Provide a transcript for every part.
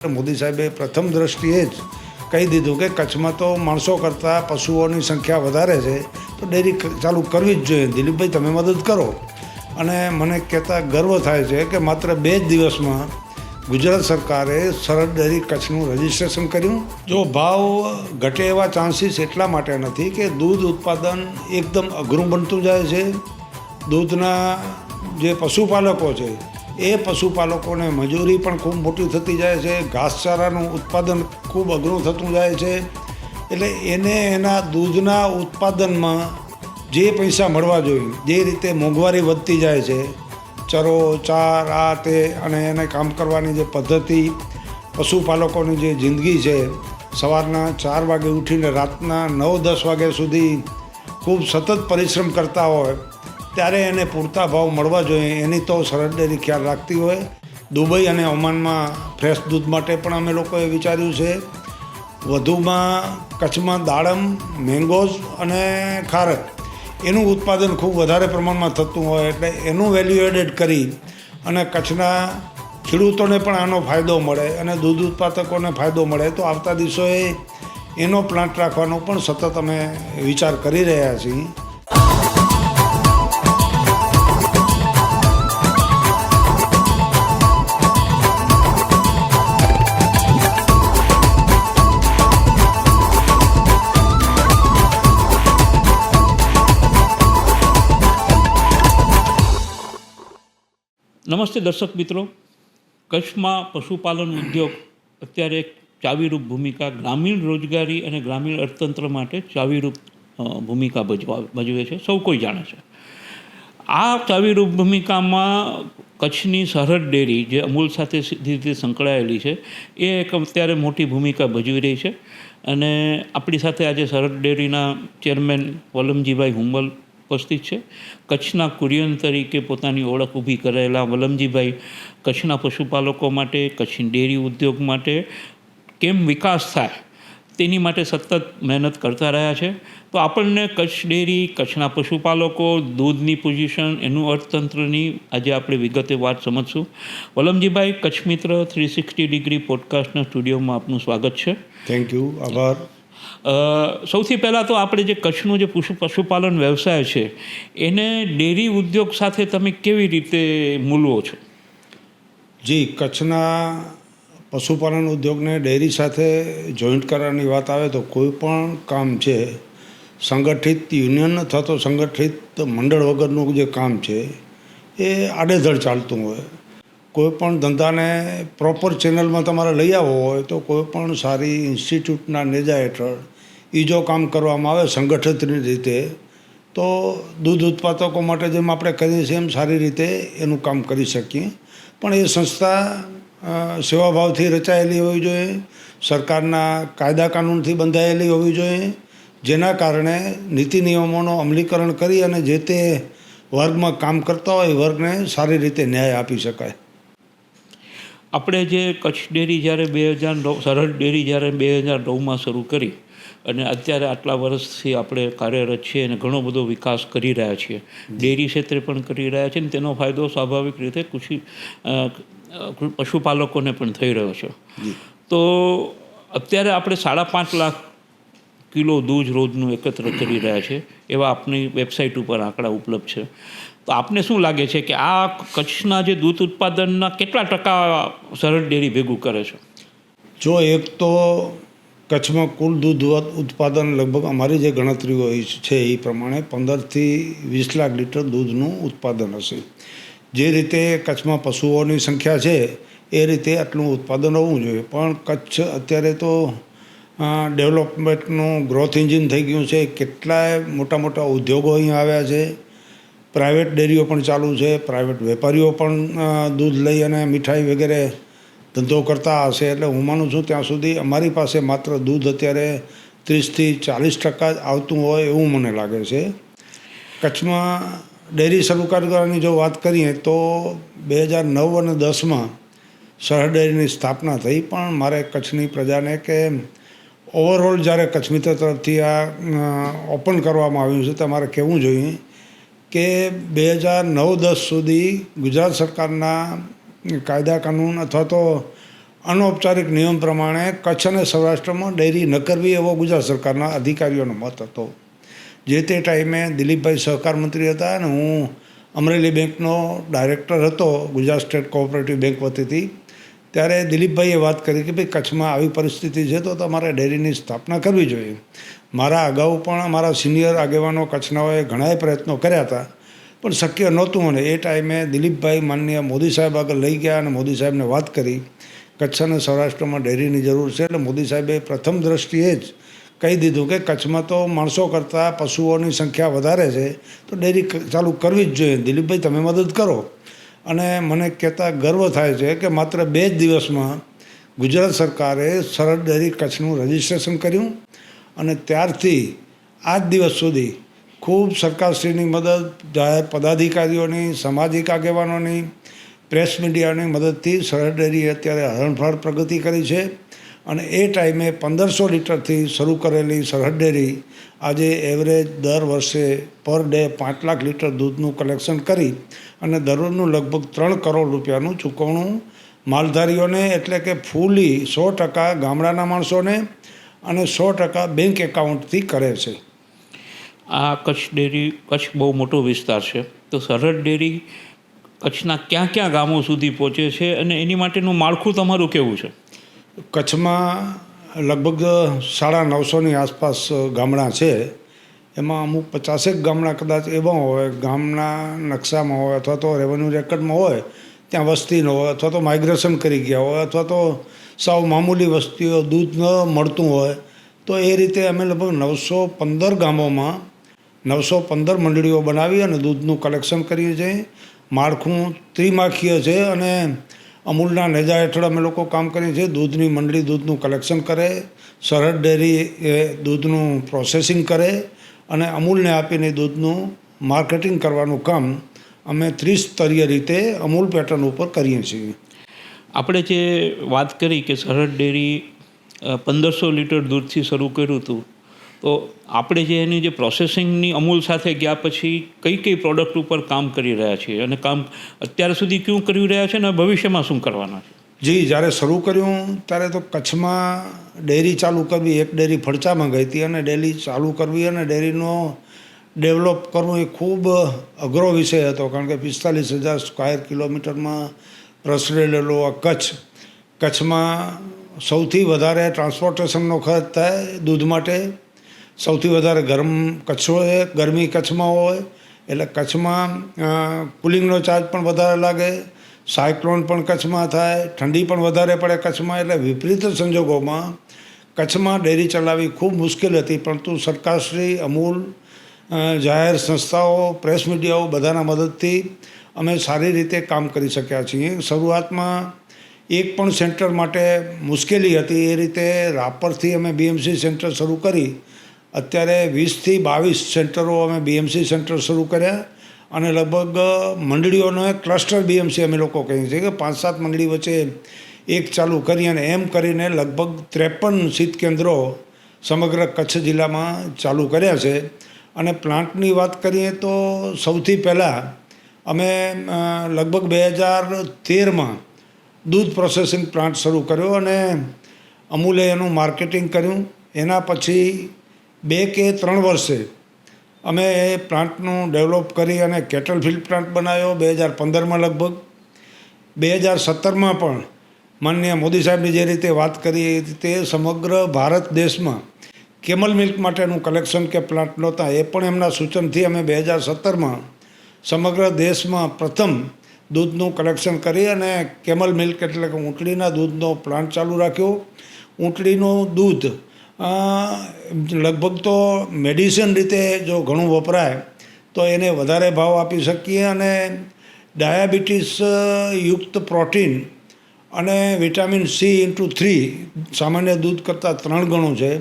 મોદી સાહેબે પ્રથમ દ્રષ્ટિએ જ કહી દીધું કે કચ્છમાં તો માણસો કરતાં પશુઓની સંખ્યા વધારે છે, તો ડેરી ચાલુ કરવી જ જોઈએ. દિલીપભાઈ, તમે મદદ કરો. અને મને કહેતા ગર્વ થાય છે કે માત્ર 2 જ દિવસમાં ગુજરાત સરકારે સરહદ ડેરી કચ્છનું રજિસ્ટ્રેશન કર્યું. જો ભાવ ઘટે એવા ચાન્સીસ એટલા માટે નથી કે દૂધ ઉત્પાદન એકદમ અઘરું બનતું જાય છે. દૂધના જે પશુપાલકો છે એ પશુપાલકોને મજૂરી પણ ખૂબ મોટી થતી જાય છે. ઘાસચારાનું ઉત્પાદન ખૂબ અઘરું થતું જાય છે. એટલે એને એના દૂધના ઉત્પાદનમાં જે પૈસા મળવા જોઈએ, જે રીતે મોંઘવારી વધતી જાય છે, ચરો ચાર આ તે, અને એને કામ કરવાની જે પદ્ધતિ, પશુપાલકોની જે જિંદગી છે, સવારના 4 વાગે ઉઠીને રાતના 9-10 વાગ્યા સુધી ખૂબ સતત પરિશ્રમ કરતા હોય, ત્યારે એને પૂરતા ભાવ મળવા જોઈએ, એની તો સરહદ ડેરી ખ્યાલ રાખતી હોય. દુબઈ અને ઓમાનમાં ફ્રેશ દૂધ માટે પણ અમે લોકોએ વિચાર્યું છે. વધુમાં કચ્છમાં દાડમ, મેંગોઝ અને ખારક એનું ઉત્પાદન ખૂબ વધારે પ્રમાણમાં થતું હોય, એટલે એનું વેલ્યુ એડેડ કરી અને કચ્છના ખેડૂતોને પણ આનો ફાયદો મળે અને દૂધ ઉત્પાદકોને ફાયદો મળે, તો આવતા દિવસોએ એનો પ્લાન્ટ રાખવાનો પણ સતત અમે વિચાર કરી રહ્યા છીએ. નમસ્તે દર્શક મિત્રો, કચ્છમાં પશુપાલન ઉદ્યોગ અત્યારે એક ચાવીરૂપ ભૂમિકા, ગ્રામીણ રોજગારી અને ગ્રામીણ અર્થતંત્ર માટે ચાવીરૂપ ભૂમિકા ભજવે છે, સૌ કોઈ જાણે છે. આ ચાવીરૂપ ભૂમિકામાં કચ્છની સરહદ ડેરી, જે અમૂલ સાથે સીધી રીતે સંકળાયેલી છે, એ એક અત્યારે મોટી ભૂમિકા ભજવી રહી છે. અને આપણી સાથે આજે સરહદ ડેરીના ચેરમેન વલમજીભાઈ હુંબલ ઉપસ્થિત છે. કચ્છના કુરિયન તરીકે પોતાની ઓળખ ઊભી કરેલા વલમજીભાઈ કચ્છના પશુપાલકો માટે, કચ્છની ડેરી ઉદ્યોગ માટે કેમ વિકાસ થાય તેની માટે સતત મહેનત કરતા રહ્યા છે. તો આપણને કચ્છ ડેરી, કચ્છના પશુપાલકો, દૂધની પોઝિશન, એનું અર્થતંત્રની આજે આપણે વિગતે વાત સમજશું. વલમજીભાઈ, કચ્છ મિત્ર 360 ડિગ્રી પોડકાસ્ટના સ્ટુડિયોમાં આપનું સ્વાગત છે. થેન્ક યુ, આભાર. સૌથી પહેલાં તો આપણે જે કચ્છનું જે પશુપાલન વ્યવસાય છે એને ડેરી ઉદ્યોગ સાથે તમે કેવી રીતે મૂલવો છો? જી, કચ્છના પશુપાલન ઉદ્યોગને ડેરી સાથે જોઈન્ટ કરવાની વાત આવે તો કોઈ પણ કામ છે, સંગઠિત યુનિયન અથવા તો સંગઠિત મંડળ વગરનું જે કામ છે એ આડેધડ ચાલતું હોય. કોઈ પણ ધંધાને પ્રોપર ચેનલમાં તમારે લઈ આવવો હોય તો કોઈ પણ સારી ઇન્સ્ટિટ્યૂટના નેજા હેઠળ એ જો કામ કરવામાં આવે સંગઠિત રીતે, તો દૂધ ઉત્પાદકો માટે જેમ આપણે કરીએ છીએ એમ સારી રીતે એનું કામ કરી શકીએ. પણ એ સંસ્થા સેવાભાવથી રચાયેલી હોવી જોઈએ, સરકારના કાયદા કાનૂનથી બંધાયેલી હોવી જોઈએ, જેના કારણે નીતિ નિયમોનો અમલીકરણ કરી અને જે તે વર્ગમાં કામ કરતા હોય એ વર્ગને સારી રીતે ન્યાય આપી શકાય. આપણે જે કચ્છ ડેરી જ્યારે 2009 સરહદ ડેરી જ્યારે 2009માં શરૂ કરી અને અત્યારે આટલા વર્ષથી આપણે કાર્યરત છીએ અને ઘણો બધો વિકાસ કરી રહ્યા છીએ, ડેરી ક્ષેત્રે પણ કરી રહ્યા છીએ, અને તેનો ફાયદો સ્વાભાવિક રીતે પશુપાલકોને પણ થઈ રહ્યો છે. તો અત્યારે આપણે 5.5 લાખ કિલો દૂધ રોજનું એકત્ર કરી રહ્યા છે, એવા આપણી વેબસાઇટ ઉપર આંકડા ઉપલબ્ધ છે. તો આપને શું લાગે છે કે આ કચ્છના જે દૂધ ઉત્પાદનના કેટલા ટકા સરહદ ડેરી ભેગું કરે છે? જો એક તો કચ્છમાં કુલ દૂધ ઉત્પાદન લગભગ અમારી જે ગણતરીઓ છે એ પ્રમાણે 15થી 20 લાખ લીટર દૂધનું ઉત્પાદન હશે. જે રીતે કચ્છમાં પશુઓની સંખ્યા છે એ રીતે આટલું ઉત્પાદન હોવું જોઈએ. પણ કચ્છ અત્યારે તો ડેવલપમેન્ટનું ગ્રોથ એન્જિન થઈ ગયું છે. કેટલાય મોટા મોટા ઉદ્યોગો અહીંયા આવ્યા છે, પ્રાઇવેટ ડેરીઓ પણ ચાલુ છે, પ્રાઇવેટ વેપારીઓ પણ દૂધ લઈ અને મીઠાઈ વગેરે ધંધો કરતા હશે. એટલે હું માનું છું ત્યાં સુધી અમારી પાસે માત્ર દૂધ અત્યારે 30થી 40% જ આવતું હોય એવું મને લાગે છે. કચ્છમાં ડેરી શરૂ કરવાની જો વાત કરીએ તો 2009 અને 10માં સરહદ ડેરીની સ્થાપના થઈ. પણ મારે કચ્છની પ્રજાને કે ઓવરઓલ જ્યારે કચ્છ મિત્ર તરફથી આ ઓપન કરવામાં આવ્યું છે, તમારે કહેવું જોઈએ કે 2009-10 સુધી ગુજરાત સરકારના કાયદા કાનૂન અથવા તો અનૌપચારિક નિયમ પ્રમાણે કચ્છ અને સૌરાષ્ટ્રમાં ડેરી ન કરવી એવો ગુજરાત સરકારના અધિકારીઓનો મત હતો. જે તે ટાઈમે દિલીપભાઈ સહકાર મંત્રી હતા અને હું અમરેલી બેંકનો ડાયરેક્ટર હતો ગુજરાત સ્ટેટ કોઓપરેટિવ બેંક વતીથી. ત્યારે દિલીપભાઈએ વાત કરી કે ભાઈ કચ્છમાં આવી પરિસ્થિતિ છે તો તમારે ડેરીની સ્થાપના કરવી જોઈએ. મારા અગાઉ પણ અમારા સિનિયર આગેવાનો કચ્છનાઓએ ઘણાય પ્રયત્નો કર્યા હતા પણ શક્ય નહોતું. અને એ ટાઈમે દિલીપભાઈ માનનીય મોદી સાહેબ આગળ લઈ ગયા અને મોદી સાહેબને વાત કરી કચ્છ અને સૌરાષ્ટ્રમાં ડેરીની જરૂર છે. એટલે મોદી સાહેબે પ્રથમ દ્રષ્ટિએ જ કહી દીધું કે કચ્છમાં તો માણસો કરતાં પશુઓની સંખ્યા વધારે છે તો ડેરી ચાલુ કરવી જ જોઈએ. દિલીપભાઈ તમે મદદ કરો. અને મને કહેતા ગર્વ થાય છે કે માત્ર 2 જ દિવસમાં ગુજરાત સરકારે સરહદ ડેરી કચ્છનું રજિસ્ટ્રેશન કર્યું અને ત્યારથી આજ દિવસ સુધી ખૂબ સરકારશ્રીની મદદ, જાહેર પદાધિકારીઓની, સામાજિક આગેવાનોની, પ્રેસ મીડિયાની મદદથી સરહદ ડેરીએ અત્યારે હરણફાળ પ્રગતિ કરી છે. અને એ ટાઈમે 1500 લીટરથી શરૂ કરેલી સરહદ ડેરી આજે એવરેજ દર વર્ષે પર ડે 5 લાખ લીટર દૂધનું કલેક્શન કરી અને દરરોજનું લગભગ 3 કરોડ રૂપિયાનું ચૂકવણું માલધારીઓને એટલે કે ફૂલી 100% ગામડાના માણસોને અને 100% બેંક એકાઉન્ટથી કરે છે. આ કચ્છ બહુ મોટો વિસ્તાર છે, તો સરહદ ડેરી કચ્છના ક્યાં ક્યાં ગામો સુધી પહોંચે છે અને એની માટેનું માળખું તમારું કેવું છે? કચ્છમાં લગભગ 950ની આસપાસ ગામડાં છે. એમાં અમુક 50 ગામડાં કદાચ એવા હોય ગામના નકશામાં હોય અથવા તો રેવન્યુ રેકર્ડમાં હોય ત્યાં વસ્તી ન હોય અથવા તો માઇગ્રેશન કરી ગયા હોય અથવા તો સાવ મામૂલી વસ્તીઓ દૂધ ન મળતું હોય. તો એ રીતે અમે લગભગ 915 ગામોમાં 915 મંડળીઓ બનાવી અને દૂધનું કલેક્શન કરીએ છીએ. માળખું ત્રિમાખીય છે અને અમૂલના નેજા હેઠળ અમે લોકો કામ કરીએ છીએ. દૂધની મંડળી દૂધનું કલેક્શન કરે, સરહદ ડેરી એ દૂધનું પ્રોસેસિંગ કરે અને અમૂલને આપીને દૂધનું માર્કેટિંગ કરવાનું કામ અમે ત્રિસ્તરીય રીતે અમૂલ પેટર્ન ઉપર કરીએ છીએ. આપણે જે વાત કરી કે સરહદ ડેરી 1500 લીટર દૂધથી શરૂ કર્યું હતું, તો આપણે જે એની જે પ્રોસેસિંગની અમૂલ સાથે ગયા પછી કઈ કઈ પ્રોડક્ટ ઉપર કામ કરી રહ્યા છીએ અને કામ અત્યાર સુધી ક્યું કરી રહ્યા છે અને ભવિષ્યમાં શું કરવાના છે? જી, જ્યારે શરૂ કર્યું ત્યારે તો કચ્છમાં ડેરી ચાલુ કરવી, એક ડેરી ફડચામાં ગઈ હતી અને ડેરી ચાલુ કરવી અને ડેરીનો ડેવલપ કરવું એ ખૂબ અઘરો વિષય હતો. કારણ કે 45,000 સ્ક્વેર કિલોમીટરમાં પ્રસરેલો આ કચ્છમાં સૌથી વધારે ટ્રાન્સપોર્ટેશનનો ખર્ચ થાય દૂધ માટે. સૌથી વધારે કચ્છ હોય, ગરમી કચ્છમાં હોય એટલે કચ્છમાં કુલિંગનો ચાર્જ પણ વધારે લાગે, સાયક્લોન પણ કચ્છમાં થાય, ઠંડી પણ વધારે પડે કચ્છમાં. એટલે વિપરીત સંજોગોમાં કચ્છમાં ડેરી ચલાવવી ખૂબ મુશ્કેલ હતી. પરંતુ સરકારશ્રી, અમૂલ, જાહેર સંસ્થાઓ, પ્રેસ મીડિયાઓ બધાના મદદથી અમે સારી રીતે કામ કરી શક્યા છીએ. શરૂઆતમાં એક પણ સેન્ટર માટે મુશ્કેલી હતી. એ રીતે રાપરથી અમે BMC સેન્ટર શરૂ કરી. અત્યારે 20થી 22 સેન્ટરો અમે BMC સેન્ટર શરૂ કર્યા અને લગભગ મંડળીઓનો એક ક્લસ્ટર BMC અમે લોકો કહીએ છીએ કે 5-7 મંડળી વચ્ચે એક ચાલુ કરી અને એમ કરીને લગભગ 53 શીત કેન્દ્રો સમગ્ર કચ્છ જિલ્લામાં ચાલુ કર્યા છે. અને પ્લાન્ટની વાત કરીએ તો સૌથી પહેલાં અમે લગભગ 2013માં દૂધ પ્રોસેસિંગ પ્લાન્ટ શરૂ કર્યો અને અમૂલે એનું માર્કેટિંગ કર્યું. એના પછી 2 કે 3 વર્ષે અમે એ પ્લાન્ટનું ડેવલપ કરી અને કેટલ ફિલ્ડ પ્લાન્ટ બનાવ્યો 2015માં. લગભગ 2017માં પણ માનનીય મોદી સાહેબની જે રીતે વાત કરી એ રીતે સમગ્ર ભારત દેશમાં કેમલ મિલ્ક માટેનું કલેક્શન કે પ્લાન્ટ નહોતા. એ પણ એમના સૂચનથી અમે 2017માં સમગ્ર દેશમાં પ્રથમ દૂધનું કલેક્શન કરી અને કેમલ મિલ્ક એટલે કે ઊંટડીના દૂધનો પ્લાન્ટ ચાલુ રાખ્યો. ઊંટડીનું દૂધ લગભગ તો મેડિસિન રીતે જો ઘણું વપરાય તો એને વધારે ભાવ આપી શકીએ અને ડાયાબિટીસ યુક્ત પ્રોટીન અને વિટામિન C/3 સામાન્ય દૂધ કરતાં 3 ગણું છે.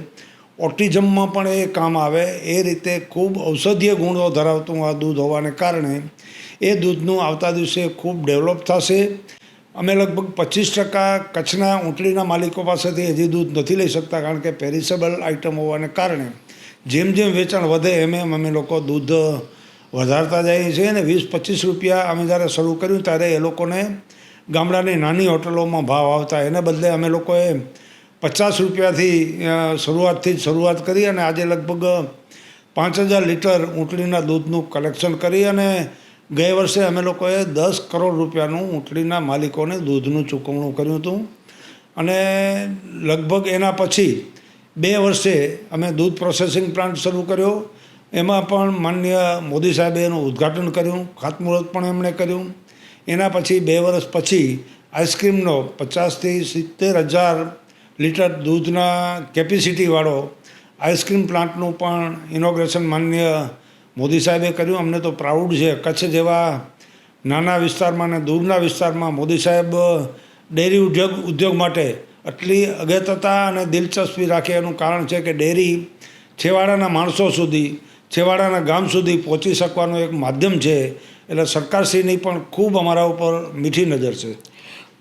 ઓટિઝમમાં પણ એ કામ આવે એ રીતે ખૂબ ઔષધીય ગુણો ધરાવતું આ દૂધ હોવાને કારણે એ દૂધનું આવતા દિવસે ખૂબ ડેવલપ થશે. અમે લગભગ 25% કચ્છના ઊંટડીના માલિકો પાસેથી હજી દૂધ નથી લઈ શકતા કારણ કે પેરિસેબલ આઇટમ હોવાને કારણે જેમ જેમ વેચાણ વધે એમ અમે લોકો દૂધ વધારતા જઈએ છીએ. અને 20-25 રૂપિયા અમે જ્યારે શરૂ કર્યું ત્યારે એ લોકોને ગામડાની નાની હોટલોમાં ભાવ આવતા, એને બદલે અમે લોકોએ 50 રૂપિયાથી શરૂઆત કરી અને આજે લગભગ 5,000 લીટર ઊંટડીના દૂધનું કલેક્શન કરી અને ગયે વર્ષે અમે લોકોએ 10 કરોડ રૂપિયાનું ઊંટડીના માલિકોને દૂધનું ચૂકવણું કર્યું હતું. અને લગભગ એના પછી 2 વર્ષે અમે દૂધ પ્રોસેસિંગ પ્લાન્ટ શરૂ કર્યો. એમાં પણ માનનીય મોદી સાહેબે એનું ઉદ્ઘાટન કર્યું, ખાતમુહૂર્ત પણ એમણે કર્યું. એના પછી 2 વર્ષ પછી આઈસ્ક્રીમનો 50,000થી 70,000 લીટર દૂધના કેપેસિટીવાળો આઈસ્ક્રીમ પ્લાન્ટનું પણ ઇનોગ્રેશન માનનીય મોદી સાહેબે કર્યું. અમને તો પ્રાઉડ છે, કચ્છ જેવા નાના વિસ્તારમાં અને દૂરના વિસ્તારમાં મોદી સાહેબ ડેરી ઉદ્યોગ માટે આટલી અગત્યતા અને દિલચસ્પી રાખે. એનું કારણ છે કે ડેરી છેવાડાના માણસો સુધી, છેવાડાના ગામ સુધી પહોંચી શકવાનું એક માધ્યમ છે. એટલે સરકારશ્રીની પણ ખૂબ અમારા ઉપર મીઠી નજર છે.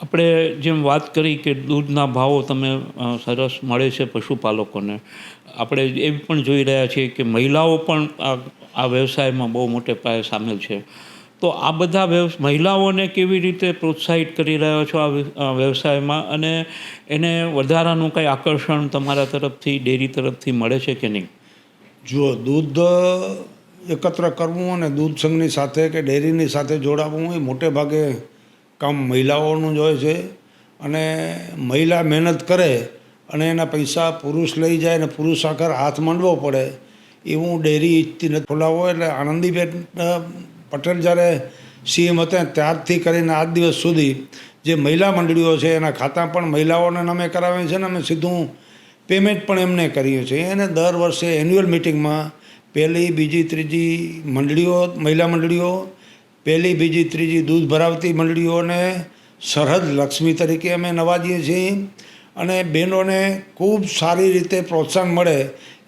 આપણે જેમ વાત કરી કે દૂધના ભાવો તમે સરસ મળે છે પશુપાલકોને, આપણે એ પણ જોઈ રહ્યા છીએ કે મહિલાઓ પણ આ વ્યવસાયમાં બહુ મોટે પાયે સામેલ છે. તો આ બધા મહિલાઓને કેવી રીતે પ્રોત્સાહિત કરી રહ્યો છો આ વ્યવસાયમાં, અને એને વધારાનું કંઈ આકર્ષણ તમારા તરફથી, ડેરી તરફથી મળે છે કે નહીં? જુઓ, દૂધ એકત્ર કરવું અને દૂધ સંઘની સાથે કે ડેરીની સાથે જોડાવવું એ મોટે ભાગે કામ મહિલાઓનું જ હોય છે. અને મહિલા મહેનત કરે અને એના પૈસા પુરુષ લઈ જાય અને પુરુષ આખર હાથ માંડવો પડે એવું ડેરી ઈચ્છતી નથી. ખોલાવો એટલે આનંદીબેન પટેલ જ્યારે સીએમ હતા ત્યારથી કરીને આજ દિવસ સુધી જે મહિલા મંડળીઓ છે એના ખાતા પણ મહિલાઓના નામે કરાવે છે. ને અમે સીધું પેમેન્ટ પણ એમને કરીએ છીએ. એને દર વર્ષે એન્યુઅલ મિટિંગમાં 1લી, 2જી, 3જી મંડળીઓ, મહિલા મંડળીઓ, 1લી, 2જી, 3જી દૂધ ભરાવતી મંડળીઓને સરહદ લક્ષ્મી તરીકે અમે નવાજીએ છીએ. અને બહેનોને ખૂબ સારી રીતે પ્રોત્સાહન મળે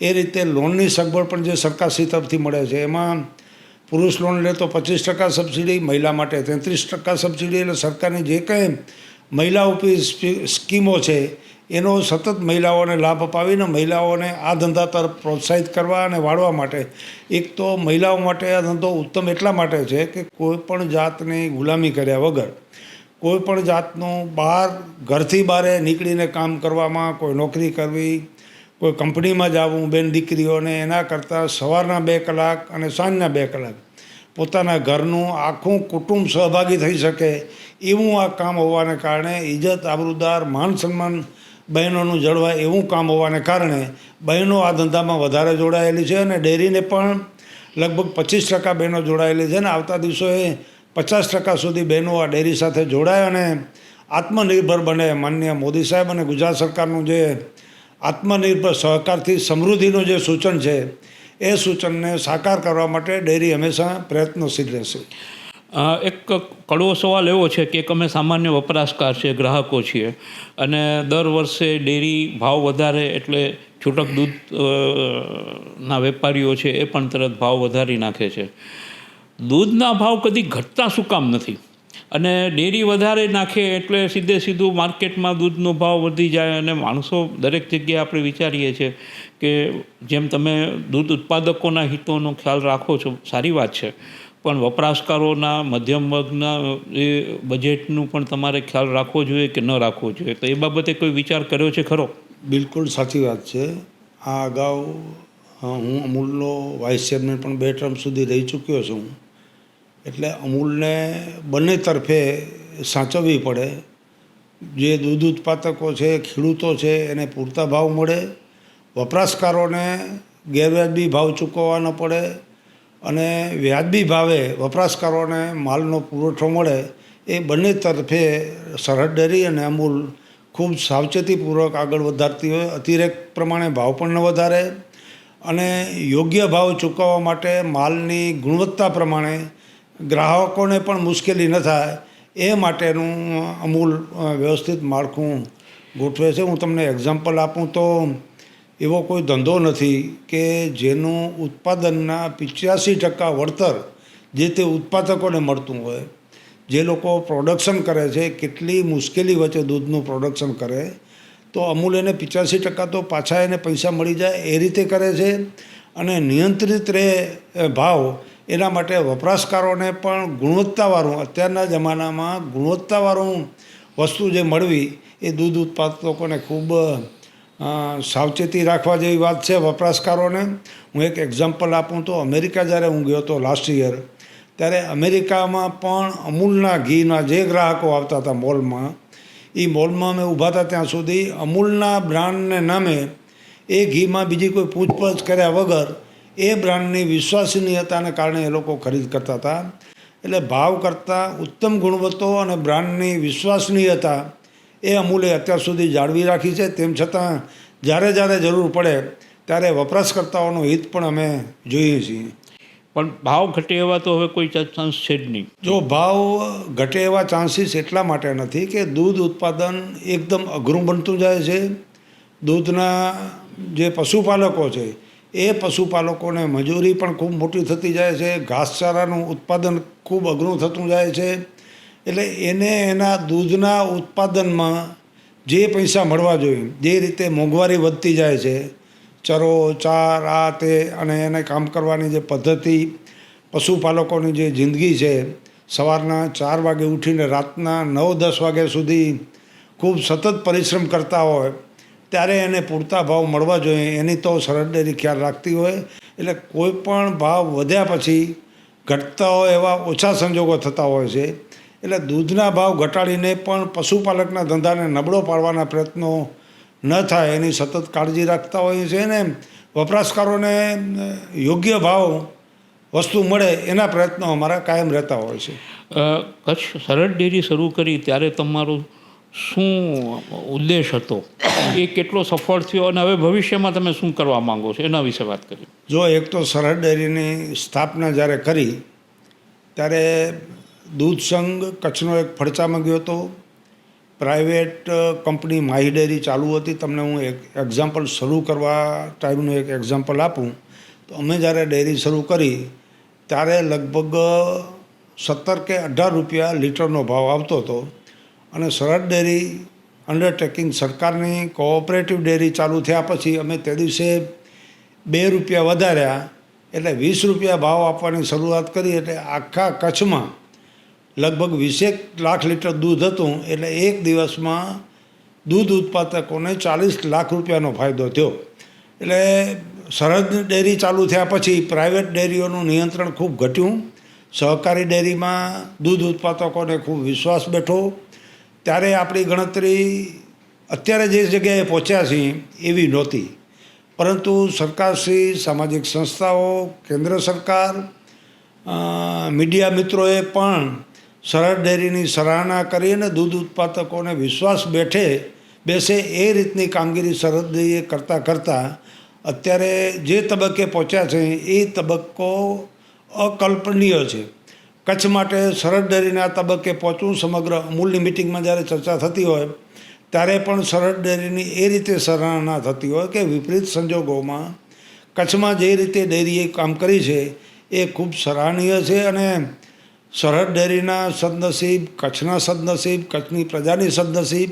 એ રીતે લોનની સગવડ પણ જે સરકારશ્રી તરફથી મળે છે. એમાં પુરુષ લોન લે તો 25% સબસિડી, મહિલા માટે 33% સબસિડી. એટલે સરકારની જે કંઈ મહિલા ઉપરી સ્કીમો છે એનો સતત મહિલાઓને લાભ અપાવીને મહિલાઓને આ ધંધા તરફ પ્રોત્સાહિત કરવા અને વાળવા માટે. એક તો મહિલાઓ માટે આ ધંધો ઉત્તમ એટલા માટે છે કે કોઈ પણ જાતની ગુલામી કર્યા વગર, કોઈ પણ જાતનું ઘરથી બહાર નીકળીને કામ કરવામાં, કોઈ નોકરી કરવી, કોઈ કંપનીમાં જવું બેન દીકરીઓને, એના કરતાં સવારના 2 કલાક અને સાંજના 2 કલાક પોતાના ઘરનું આખું કુટુંબ સહભાગી થઈ શકે એવું આ કામ હોવાને કારણે, ઇજ્જત, આબરૂદાર, માન સન્માન બહેનોનું જળવાય એવું કામ હોવાને કારણે બહેનો આ ધંધામાં વધારે જોડાયેલી છે. અને ડેરીને પણ લગભગ 25% બહેનો જોડાયેલી છે. અને આવતા દિવસોએ 50% સુધી બહેનો આ ડેરી સાથે જોડાય અને આત્મનિર્ભર બને. માનનીય મોદી સાહેબ અને ગુજરાત સરકારનું જે આત્મનિર્ભર સહકારથી સમૃદ્ધિનું જે સૂચન છે એ સૂચનને સાકાર કરવા માટે ડેરી હંમેશા પ્રયત્નશીલ રહેશે. એક કડવો સવાલ એવો છે કે એક અમે સામાન્ય વપરાશકાર છે, ગ્રાહકો છીએ, અને દર વર્ષે ડેરી ભાવ વધારે એટલે છૂટક દૂધ ના વેપારીઓ છે એ પણ તરત ભાવ વધારી નાખે છે. દૂધના ભાવ કદી ઘટતા શું કામ નથી? અને ડેરી વધારે નાખે એટલે સીધું માર્કેટમાં દૂધનો ભાવ વધી જાય. અને માણસો દરેક જગ્યાએ આપણે વિચારીએ છીએ કે જેમ તમે દૂધ ઉત્પાદકોના હિતોનો ખ્યાલ રાખો છો, સારી વાત છે, પણ વપરાશકારોના, મધ્યમ વર્ગના એ બજેટનું પણ તમારે ખ્યાલ રાખવો જોઈએ કે ન રાખવો જોઈએ? તો એ બાબતે કોઈ વિચાર કર્યો છે ખરો? બિલકુલ સાચી વાત છે. આ અગાઉ હું અમૂલનો વાઇસ ચેરમેન પણ 2 ટર્મ સુધી રહી ચૂક્યો છું. એટલે અમૂલને બંને તરફે સાચવવી પડે. જે દૂધ ઉત્પાદકો છે, ખેડૂતો છે, એને પૂરતા ભાવ મળે, વપરાશકારોને ગેરવ્યાજબી ભાવ ચૂકવવા ન પડે, અને વ્યાજબી ભાવે વપરાશકારોને માલનો પુરવઠો મળે. એ બંને તરફે સરહદ ડેરી અને અમૂલ ખૂબ સાવચેતીપૂર્વક આગળ વધારતી હોય. અતિરેક પ્રમાણે ભાવ પણ ન વધારે અને યોગ્ય ભાવ ચૂકવવા માટે માલની ગુણવત્તા પ્રમાણે ગ્રાહકોને પણ મુશ્કેલી ન થાય એ માટેનું અમૂલ વ્યવસ્થિત માળખું ગોઠવે છે. હું તમને એક્ઝામ્પલ આપું તો એવો કોઈ ધંધો નથી કે જેનું ઉત્પાદનના 85% વળતર જે તે ઉત્પાદકોને મળતું હોય. જે લોકો પ્રોડક્શન કરે છે, કેટલી મુશ્કેલી વચ્ચે દૂધનું પ્રોડક્શન કરે, તો અમૂલ એને 85% તો પાછા એને પૈસા મળી જાય એ રીતે કરે છે. અને નિયંત્રિત રહે ભાવ એના માટે વપરાશકારોને પણ ગુણવત્તાવાળું, અત્યારના જમાનામાં ગુણવત્તાવાળું વસ્તુ જે મળવી એ દૂધ ઉત્પાદકોને ખૂબ સાવચેતી રાખવા જેવી વાત છે વપરાશકારોને. હું એક એક્ઝામ્પલ આપું તો અમેરિકા જ્યારે હું ગયો હતો લાસ્ટ યર, ત્યારે અમેરિકામાં પણ અમૂલના ઘીના જે ગ્રાહકો આવતા હતા મોલમાં, એ મોલમાં અમે ઊભા હતા ત્યાં સુધી અમૂલના બ્રાન્ડને નામે એ ઘીમાં બીજી કોઈ પૂછપરછ કર્યા વગર એ બ્રાન્ડની વિશ્વસનીયતાને કારણે એ લોકો ખરીદ કરતા હતા. એટલે ભાવ કરતાં ઉત્તમ ગુણવત્તા અને બ્રાન્ડની વિશ્વસનીયતા એ અમૂલે અત્યાર સુધી જાળવી રાખી છે. તેમ છતાં જ્યારે જ્યારે જરૂર પડે ત્યારે વપરાશકર્તાઓનું હિત પણ અમે જોઈએ છીએ. પણ ભાવ ઘટે એવા તો હવે કોઈ ચાન્સ છે જ નહીં. જો ભાવ ઘટે એવા ચાન્સીસ એટલા માટે નથી કે દૂધ ઉત્પાદન એકદમ અઘરું બનતું જાય છે. દૂધના જે પશુપાલકો છે એ પશુપાલકોને મજૂરી પણ ખૂબ મોટી થતી જાય છે, ઘાસચારાનું ઉત્પાદન ખૂબ અઘરું થતું જાય છે. એટલે એને એના દૂધના ઉત્પાદનમાં જે પૈસા મળવા જોઈએ, જે રીતે મોંઘવારી વધતી જાય છે, ચરો ચાર આ તે, અને એને કામ કરવાની જે પદ્ધતિ, પશુપાલકોની જે જિંદગી છે, સવારના 4 વાગે ઉઠીને રાતના 9-10 વાગ્યા સુધી ખૂબ સતત પરિશ્રમ કરતા હોય, ત્યારે એને પૂરતા ભાવ મળવા જોઈએ એની તો સરહદ ડેરી ખ્યાલ રાખતી હોય. એટલે કોઈ પણ ભાવ વધ્યા પછી ઘટતા હોય એવા ઓછા સંજોગો થતા હોય છે. એટલે દૂધના ભાવ ઘટાડીને પણ પશુપાલકના ધંધાને નબળો પાડવાના પ્રયત્નો ન થાય એની સતત કાળજી રાખતા હોઈએ છીએ, ને વપરાશકારોને યોગ્ય ભાવ વસ્તુ મળે એના પ્રયત્નો અમારા કાયમ રહેતા હોય છે. કચ્છ સરહદ ડેરી શરૂ કરી ત્યારે તમારો શું ઉદ્દેશ હતો, એ કેટલો સફળ થયો, અને હવે ભવિષ્યમાં તમે શું કરવા માંગો છો એના વિશે વાત કરી. જો એક તો સરહદ ડેરીની સ્થાપના જ્યારે કરી ત્યારે દૂધ સંઘ કચ્છનો એક ફડચામાં ગયો હતો. પ્રાઇવેટ કંપની માહી ડેરી ચાલુ હતી. તમને હું એક એક્ઝામ્પલ શરૂ કરવા ટાઈમનું એક એક્ઝામ્પલ આપું તો અમે જ્યારે ડેરી શરૂ કરી ત્યારે લગભગ 17 કે 18 રૂપિયા લીટરનો ભાવ આવતો હતો, અને સરહદ ડેરી અંડરટેકિંગ સરકારની કોઓપરેટિવ ડેરી ચાલુ થયા પછી અમે તે દિવસે 2 રૂપિયા વધાર્યા, એટલે 20 રૂપિયા ભાવ આપવાની શરૂઆત કરી. એટલે આખા કચ્છમાં લગભગ 20 લાખ લીટર દૂધ હતું. એટલે એક દિવસમાં દૂધ ઉત્પાદકોને 40 લાખ રૂપિયાનો ફાયદો થયો. એટલે સરહદ ડેરી ચાલુ થયા પછી પ્રાઇવેટ ડેરીઓનું નિયંત્રણ ખૂબ ઘટ્યું. સહકારી ડેરીમાં દૂધ ઉત્પાદકોને ખૂબ વિશ્વાસ બેઠો. ત્યારે આપણી ગણતરી અત્યારે જે જગ્યાએ પહોંચ્યા છીએ એવી નહોતી, પરંતુ સરકારશ્રી, સામાજિક સંસ્થાઓ, કેન્દ્ર સરકાર, મીડિયા મિત્રોએ પણ સરહદ ડેરીની સરાહના કરી અને દૂધ ઉત્પાદકોને વિશ્વાસ બેસે એ રીતની કામગીરી સરહદ ડેરીએ કરતાં અત્યારે જે તબક્કે પહોંચ્યા છે એ તબક્કો અકલ્પનીય છે. કચ્છ માટે સરહદ ડેરીના તબક્કે પહોંચવું, સમગ્ર અમૂલની મિટિંગમાં જ્યારે ચર્ચા થતી હોય ત્યારે પણ સરહદ ડેરીની એ રીતે સરાહના થતી હોય કે વિપરીત સંજોગોમાં કચ્છમાં જે રીતે ડેરીએ કામ કરી છે એ ખૂબ સરાહનીય છે. અને સરહદ ડેરીના સદનસીબ, કચ્છના સદનસીબ, કચ્છની પ્રજાની સદનસીબ,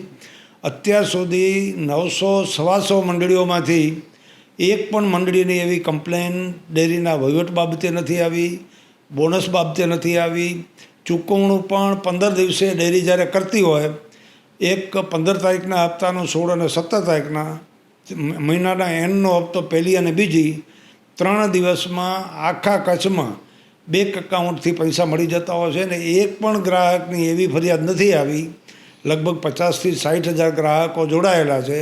અત્યાર સુધી 900-125 મંડળીઓમાંથી એક પણ મંડળીની એવી કમ્પ્લેન ડેરીના વહીવટ બાબતે નથી આવી, બોનસ બાબતે નથી આવી. ચૂકવણું પણ 15 દિવસે ડેરી જ્યારે કરતી હોય, એક 15 તારીખના હપ્તાનો 16 અને 17 તારીખના મહિનાના એન્ડનો હપ્તો પહેલી અને બીજી 3 દિવસમાં આખા કચ્છમાં બેંક એકાઉન્ટથી પૈસા મળી જતા હોય છે. ને એક પણ ગ્રાહકની એવી ફરિયાદ નથી આવી. લગભગ 50,000થી 60,000 ગ્રાહકો જોડાયેલા છે.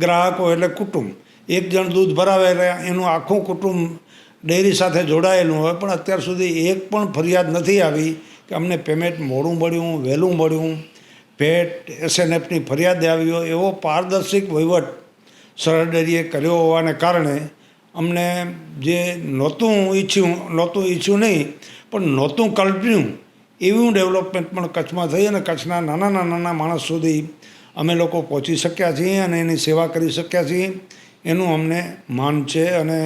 ગ્રાહકો એટલે કુટુંબ, એક જણ દૂધ ભરાવે એટલે એનું આખું કુટુંબ ડેરી સાથે જોડાયેલું હોય, પણ અત્યાર સુધી એક પણ ફરિયાદ નથી આવી કે અમને પેમેન્ટ મોડું મળ્યું, વહેલું મળ્યું, પેટ SNFની ફરિયાદ આવી હોય. એવો પારદર્શક વહીવટ સરહદ ડેરીએ કર્યો હોવાને કારણે અમને જે નહોતું ઈચ્છ્યું નહીં પણ નહોતું કલ્પ્યું એવું ડેવલપમેન્ટ પણ કચ્છમાં થઈ, અને કચ્છના નાના માણસ સુધી અમે લોકો પહોંચી શક્યા છીએ અને એની સેવા કરી શક્યા છીએ. એનું અમને માન છે અને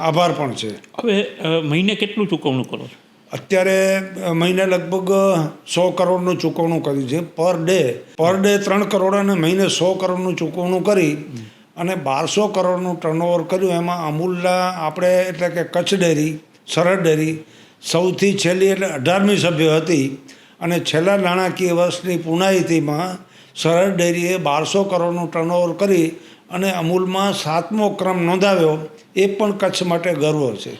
આભાર પણ છે. હવે મહિને કેટલું ચૂકવણું કરો છો? અત્યારે મહિને લગભગ 100 કરોડનું ચૂકવણું કર્યું છે પર ડે 3 કરોડ, અને મહિને 100 કરોડનું ચૂકવણું કરી અને 1200 કરોડનું ટર્નઓવર કર્યું. એમાં અમૂલના આપણે એટલે કે કચ્છ ડેરી, સરહદ ડેરી સૌથી છેલ્લી એટલે 18મી સભ્ય હતી અને છેલ્લા નાણાકીય વર્ષની પૂર્ણાહિતીમાં સરહદ ડેરીએ 1200 કરોડનું ટર્નઓવર કરી અને અમૂલમાં 7મો ક્રમ નોંધાવ્યો. એ પણ કચ્છ માટે ગર્વ છે.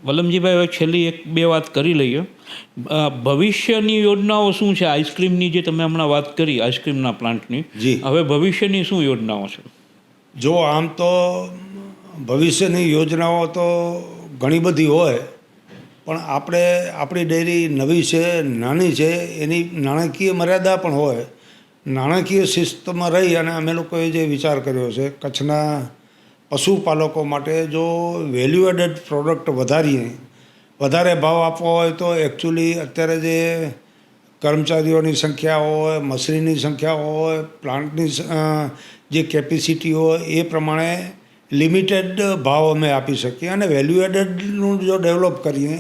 વલમજીભાઈ, હવે છેલ્લી 1-2 વાત કરી લઈએ. ભવિષ્યની યોજનાઓ શું છે? આઈસ્ક્રીમની જે તમે હમણાં વાત કરી, આઈસ્ક્રીમના પ્લાન્ટની, જી, હવે ભવિષ્યની શું યોજનાઓ છે? જો આમ તો ભવિષ્યની યોજનાઓ તો ઘણી બધી હોય, પણ આપણી ડેરી નવી છે, નાની છે, એની નાણાકીય મર્યાદા પણ હોય. નાણાકીય શિસ્તમાં રહી અને અમે લોકોએ જે વિચાર કર્યો છે, કચ્છના પશુપાલકો માટે જો વેલ્યુ એડેડ પ્રોડક્ટ વધારે ભાવ આપવો હોય તો એકચ્યુઅલી અત્યારે જે કર્મચારીઓની સંખ્યા હોય, મશીનની સંખ્યા હોય, પ્લાન્ટની જે કેપેસિટી હોય એ પ્રમાણે લિમિટેડ ભાવ અમે આપી શકીએ. અને વેલ્યુ એડેડનું જો ડેવલપ કરીએ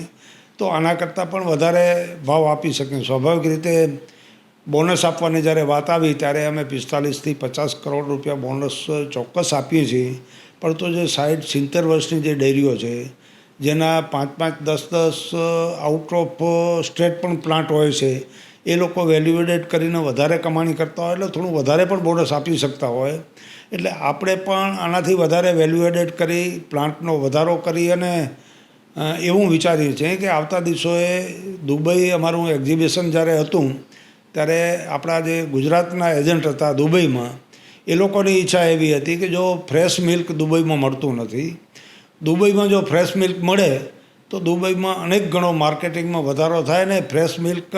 તો આના કરતાં પણ વધારે ભાવ આપી શકીએ. સ્વાભાવિક રીતે બોનસ આપવાની જ્યારે વાત આવી ત્યારે અમે 45 થી 50 કરોડ રૂપિયા બોનસ ચોક્કસ આપીએ છીએ. પરંતુ જે 60-70 વર્ષની જે ડેરીઓ છે, જેના 5-5, 10-10 આઉટ ઓફ સ્ટેટ પણ પ્લાન્ટ હોય છે, એ લોકો વેલ્યુ એડેડ કરીને વધારે કમાણી કરતા હોય એટલે થોડું વધારે પણ બોનસ આપી શકતા હોય. એટલે આપણે પણ આનાથી વધારે વેલ્યુ એડેડ કરી પ્લાન્ટનો વધારો કરી અને એવું વિચારીએ છીએ કે આવતા દિવસોએ દુબઈ અમારું એક્ઝિબિશન જ્યારે હતું ત્યારે આપણા જે ગુજરાતના એજન્ટ હતા દુબઈમાં, એ લોકોની ઈચ્છા એવી હતી કે જો ફ્રેશ મિલ્ક દુબઈમાં મળતું નથી, દુબઈમાં જો ફ્રેશ મિલ્ક મળે તો દુબઈમાં અનેક ગણો માર્કેટિંગમાં વધારો થાય ને ફ્રેશ મિલ્ક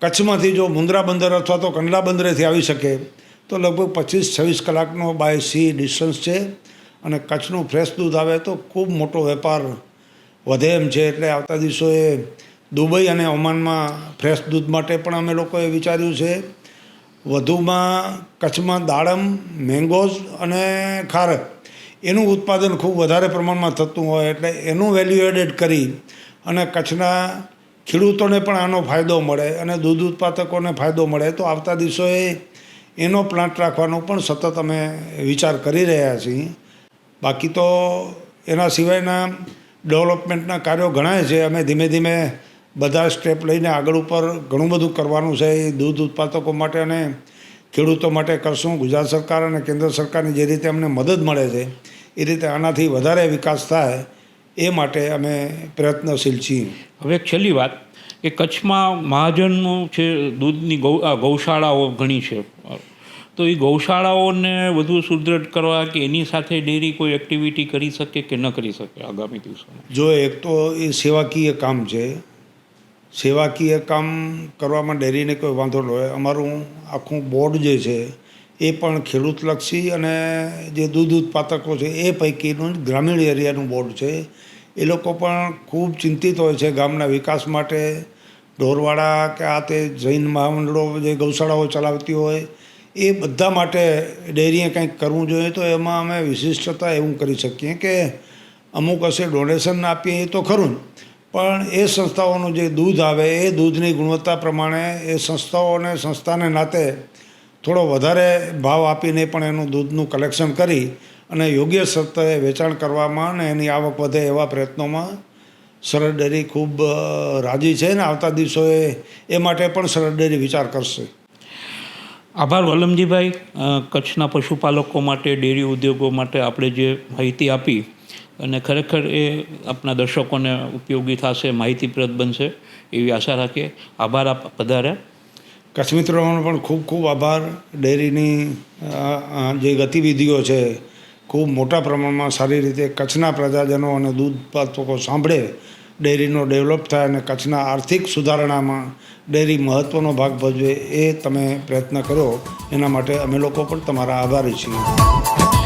કચ્છમાંથી જો મુન્દ્રા બંદર અથવા તો કંડલા બંદરેથી આવી શકે તો લગભગ 25-26 કલાકનો બાય સી ડિસ્ટન્સ છે અને કચ્છનું ફ્રેશ દૂધ આવે તો ખૂબ મોટો વેપાર વધે એમ છે. એટલે આવતા દિવસોએ દુબઈ અને ઓમાનમાં ફ્રેશ દૂધ માટે પણ અમે લોકોએ વિચાર્યું છે. વધુમાં કચ્છમાં દાડમ, મેંગોઝ અને ખારક એનું ઉત્પાદન ખૂબ વધારે પ્રમાણમાં થતું હોય એટલે એનું વેલ્યુ એડેડ કરી અને કચ્છના ખેડૂતોને પણ આનો ફાયદો મળે અને દૂધ ઉત્પાદકોને ફાયદો મળે તો આવતા દિવસોએ એનો પ્લાન્ટ રાખવાનો પણ સતત અમે વિચાર કરી રહ્યા છીએ. બાકી તો એના સિવાયના ડેવલપમેન્ટના કાર્યો ઘણા છે. અમે ધીમે ધીમે બધા સ્ટેપ લઈને આગળ ઉપર ઘણું બધું કરવાનું છે. એ દૂધ ઉત્પાદકો માટે અને ખેડૂતો માટે કરશું. ગુજરાત સરકાર અને કેન્દ્ર સરકારની જે રીતે અમને મદદ મળે છે એ રીતે આનાથી વધારે વિકાસ થાય એ માટે અમે પ્રયત્નશીલ છીએ. હવે એક છેલ્લી વાત કે કચ્છમાં મહાજનનું છે દૂધની ગૌશાળાઓ ઘણી છે, તો એ ગૌશાળાઓને વધુ સુદૃઢ કરવા કે એની સાથે ડેરી કોઈ એક્ટિવિટી કરી શકે કે ન કરી શકે આગામી દિવસોમાં? જો એક તો એ સેવાકીય કામ છે, સેવાકીય કામ કરવામાં ડેરીને કોઈ વાંધો ન હોય. અમારું આખું બોર્ડ જે છે એ પણ ખેડૂતલક્ષી અને જે દૂધ ઉત્પાદકો છે એ પૈકીનું ગ્રામીણ એરિયાનું બોર્ડ છે. એ લોકો પણ ખૂબ ચિંતિત હોય છે ગામના વિકાસ માટે. ઢોરવાડા કે આ તે જૈન મહામંડળો જે ગૌશાળાઓ ચલાવતી હોય એ બધા માટે ડેરીએ કંઈક કરવું જોઈએ. તો એમાં અમે વિશિષ્ટતા એવું કરી શકીએ કે અમુક હશે ડોનેશન આપીએ એ તો ખરું જ, પણ એ સંસ્થાઓનું જે દૂધ આવે એ દૂધની ગુણવત્તા પ્રમાણે એ સંસ્થાને નાતે થોડો વધારે ભાવ આપીને પણ એનું દૂધનું કલેક્શન કરી અને યોગ્ય સ્તરે વેચાણ કરવામાં અને એની આવક વધે એવા પ્રયત્નોમાં સરહદ ડેરી ખૂબ રાજી છે ને આવતા દિવસોએ એ માટે પણ સરહદ ડેરી વિચાર કરશે. આભાર વલમજીભાઈ. કચ્છના પશુપાલકો માટે, ડેરી ઉદ્યોગો માટે આપણે જે માહિતી આપી અને ખરેખર એ આપણા દર્શકોને ઉપયોગી થશે, માહિતીપ્રદ બનશે એવી આશા રાખીએ. આભાર આપ પધાર્યા. કચ્છ મિત્રોનો પણ ખૂબ ખૂબ આભાર. ડેરીની જે ગતિવિધિઓ છે ખૂબ મોટા પ્રમાણમાં સારી રીતે કચ્છના પ્રજાજનો અને દૂધ ઉત્પાદકો સાંભળે, ડેરીનો ડેવલપ થાય અને કચ્છના આર્થિક સુધારણામાં ડેરી મહત્ત્વનો ભાગ ભજવે એ તમે પ્રયત્ન કર્યો એના માટે અમે લોકો પણ તમારા આભારી છીએ.